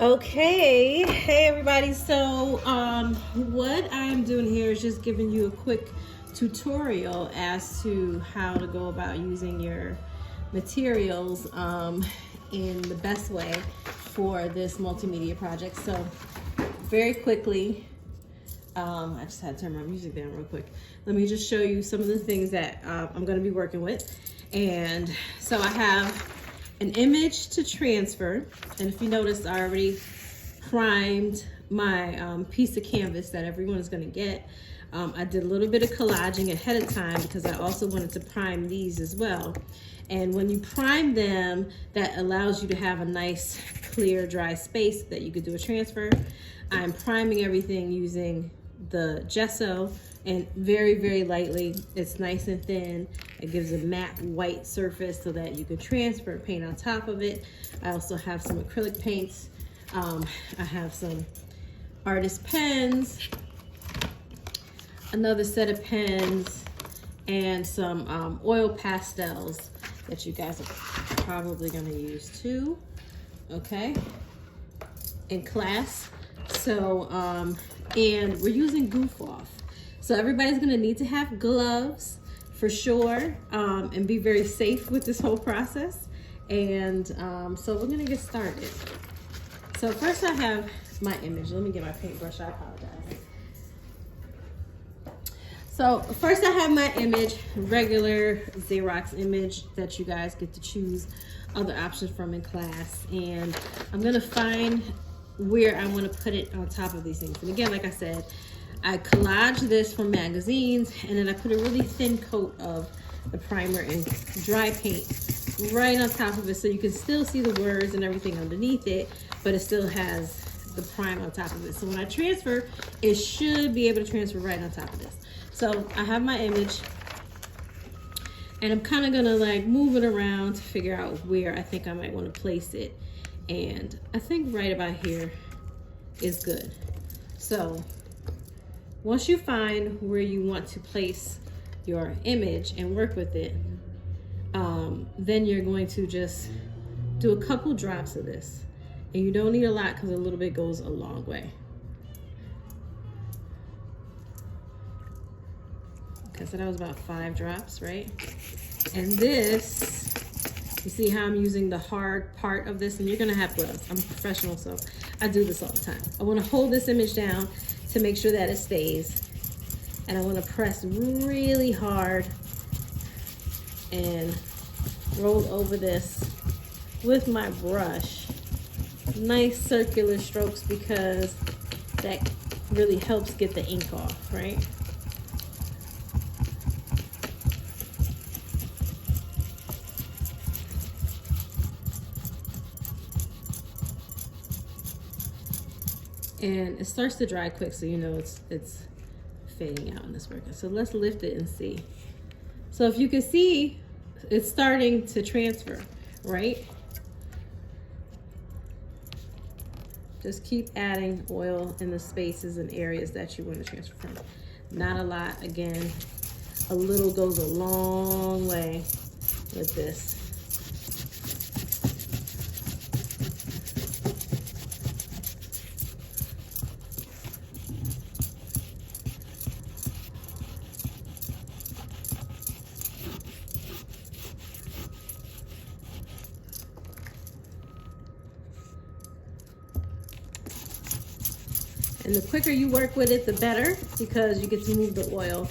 Okay, hey everybody. So what I'm doing here is just giving you a quick tutorial as to how to go about using your materials in the best way for this multimedia project. So very quickly, I just had to turn my music down real quick. Let me just show you some of the things that I'm going to be working with. And so I have an image to transfer, and if you notice, I already primed my piece of canvas that everyone is going to get. I did a little bit of collaging ahead of time because I also wanted to prime these as well. And when you prime them, that allows you to have a nice clear dry space that you could do a transfer. I'm priming everything using the gesso, and very lightly. It's nice and thin. It gives a matte white surface so that you can transfer paint on top of it. I also have some acrylic paints. I have some artist pens, another set of pens, and some oil pastels that you guys are probably going to use too, okay, in class. So and we're using Goof Off. So everybody's gonna need to have gloves for sure, and be very safe with this whole process. And so we're gonna get started. So first I have my image. Let me get my paintbrush, I apologize. So first I have my image, regular Xerox image that you guys get to choose other options from in class. And I'm gonna find where I want to put it on top of these things. And again, like I said, I collage this from magazines, and then I put a really thin coat of the primer and dry paint right on top of it, so you can still see the words and everything underneath it, but it still has the prime on top of it. So when I transfer, it should be able to transfer right on top of this. So I have my image, and I'm kind of gonna like move it around to figure out where I think I might want to place it. And I think right about here is good. So once you find where you want to place your image and work with it, then you're going to just do a couple drops of this. And you don't need a lot because a little bit goes a long way. Okay, so that was about 5 drops, right? And this, you see how I'm using the hard part of this, and you're gonna have gloves. I'm a professional, so I do this all the time. I wanna hold this image down to make sure that it stays. And I wanna press really hard and roll over this with my brush. Nice circular strokes, because that really helps get the ink off, right? And it starts to dry quick, so you know it's fading out and it's working. So let's lift it and see. So if you can see, it's starting to transfer, right? Just keep adding oil in the spaces and areas that you want to transfer from. Not a lot, again. A little goes a long way with this. And the quicker you work with it, the better, because you get to move the oil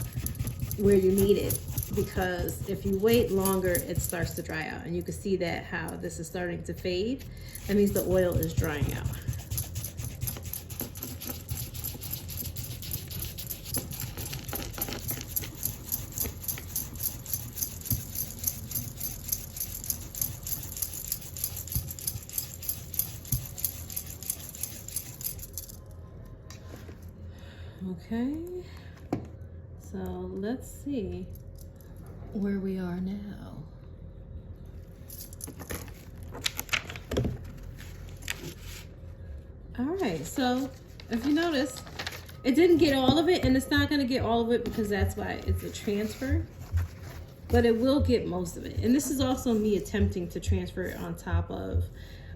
where you need it. Because if you wait longer, it starts to dry out. And you can see that how this is starting to fade. That means the oil is drying out. Okay, so let's see where we are now. All right, so if you notice, it didn't get all of it, and it's not gonna get all of it because that's why it's a transfer. but it will get most of it. And this is also me attempting to transfer it on top of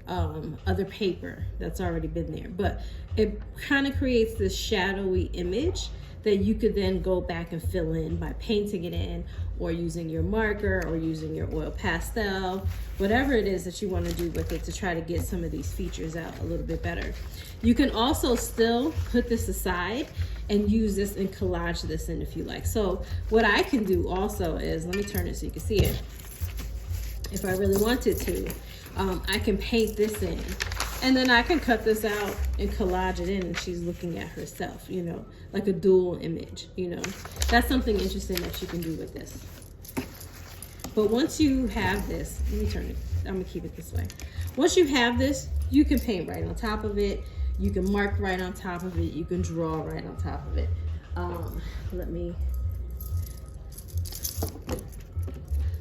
other paper that's already been there. But it kind of creates this shadowy image that you could then go back and fill in by painting it in, or using your marker, or using your oil pastel, whatever it is that you want to do with it to try to get some of these features out a little bit better. You can also still put this aside and use this and collage this in if you like. So what I can do also is, let me turn it so you can see it. If I really wanted to, I can paint this in, and then I can cut this out and collage it in, and she's looking at herself, you know, like a dual image, you know. That's something interesting that you can do with this. But once you have this, let me turn it, I'm gonna keep it this way. Once you have this, you can paint right on top of it. You can mark right on top of it. You can draw right on top of it.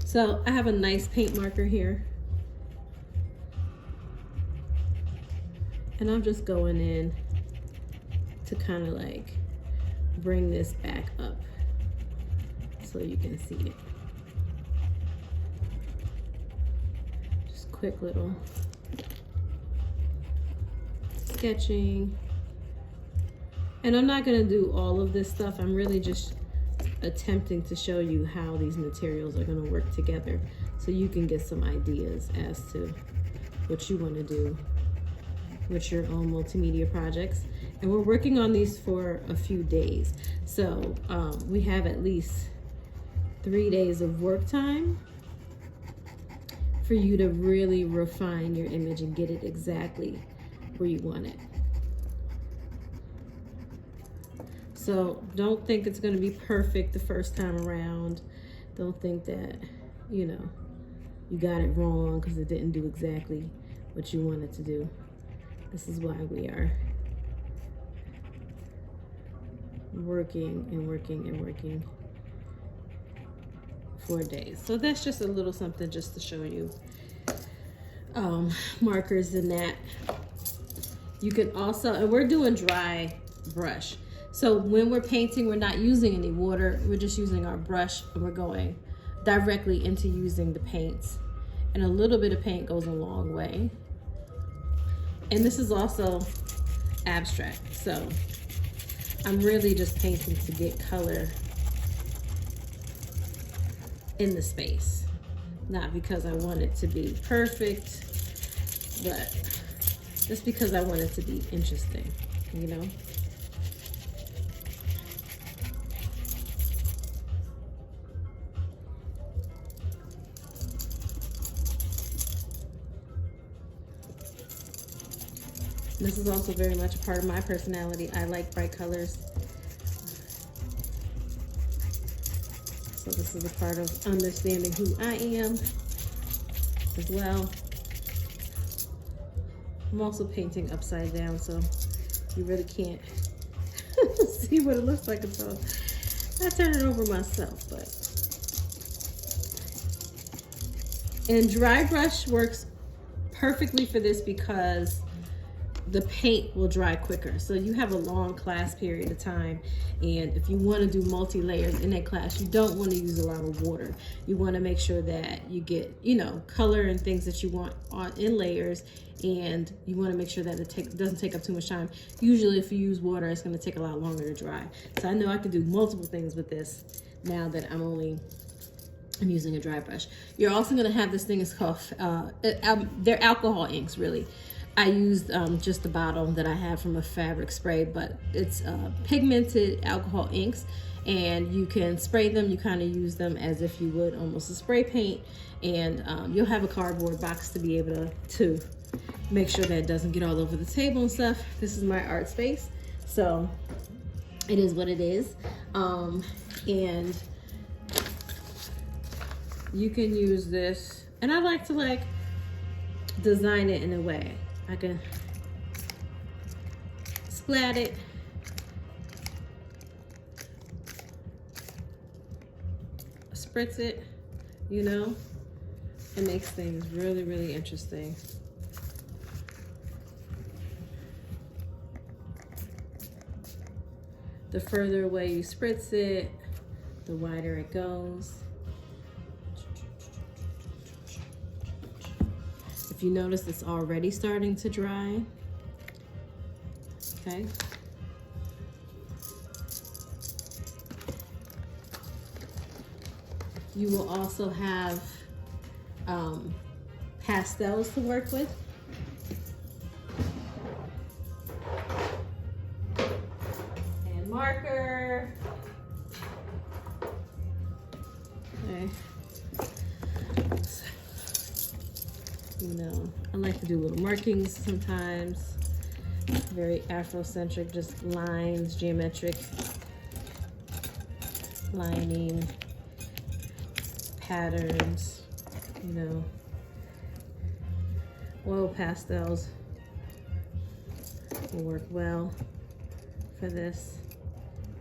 So I have a nice paint marker here. And I'm just going in to kind of like bring this back up so you can see it. Just quick little sketching. And I'm not gonna do all of this stuff. I'm really just attempting to show you how these materials are gonna work together so you can get some ideas as to what you wanna do with your own multimedia projects. And we're working on these for a few days. So we have at least 3 days of work time for you to really refine your image and get it exactly where you want it. So don't think it's going to be perfect the first time around. Don't think that, you know, you got it wrong because it didn't do exactly what you wanted to do. This is why we are working and working and working for days. So that's just a little something just to show you markers in that. You can also, and we're doing dry brush. So when we're painting, we're not using any water. We're just using our brush, and we're going directly into using the paints. And a little bit of paint goes a long way. And this is also abstract. So I'm really just painting to get color in the space. Not because I want it to be perfect, but just because I want it to be interesting, you know? This is also very much a part of my personality. I like bright colors. So this is a part of understanding who I am as well. I'm also painting upside down, so you really can't see what it looks like until I turn it over myself. And dry brush works perfectly for this because the paint will dry quicker. So you have a long class period of time, and if you want to do multi-layers in that class, you don't want to use a lot of water. You want to make sure that you get, you know, color and things that you want on in layers, and you want to make sure that it doesn't take up too much time. Usually if you use water, it's going to take a lot longer to dry. So I know I can do multiple things with this now that I'm using a dry brush. You're also going to have this thing, it's called they're alcohol inks, really. I used just the bottle that I have from a fabric spray, but it's pigmented alcohol inks, and you can spray them. You kind of use them as if you would almost a spray paint, and you'll have a cardboard box to be able to make sure that it doesn't get all over the table and stuff. This is my art space, so it is what it is. And you can use this, and I like to design it in a way. I can splat it, spritz it, you know. It makes things really, really interesting. The further away you spritz it, the wider it goes. If If you notice, it's already starting to dry. Okay. You will also have pastels to work with. And marker. Okay. You know, I like to do little markings sometimes. Very Afrocentric, just lines, geometric lining, patterns, you know. Oil pastels will work well for this.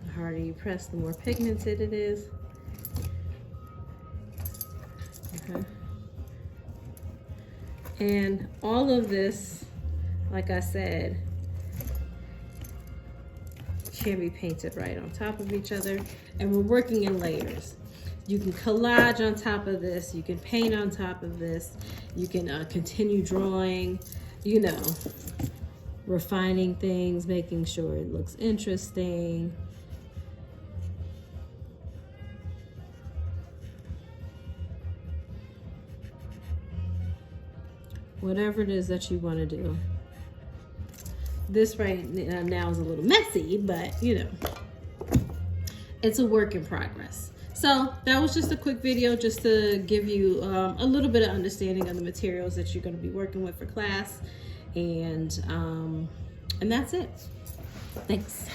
The harder you press, the more pigmented it is. Okay. And all of this, like I said, can be painted right on top of each other. And we're working in layers. You can collage on top of this. You can paint on top of this. You can continue drawing, you know, refining things, making sure it looks interesting. Whatever it is that you want to do. This right now is a little messy, but you know, it's a work in progress. So that was just a quick video just to give you a little bit of understanding of the materials that you're going to be working with for class. And that's it. Thanks.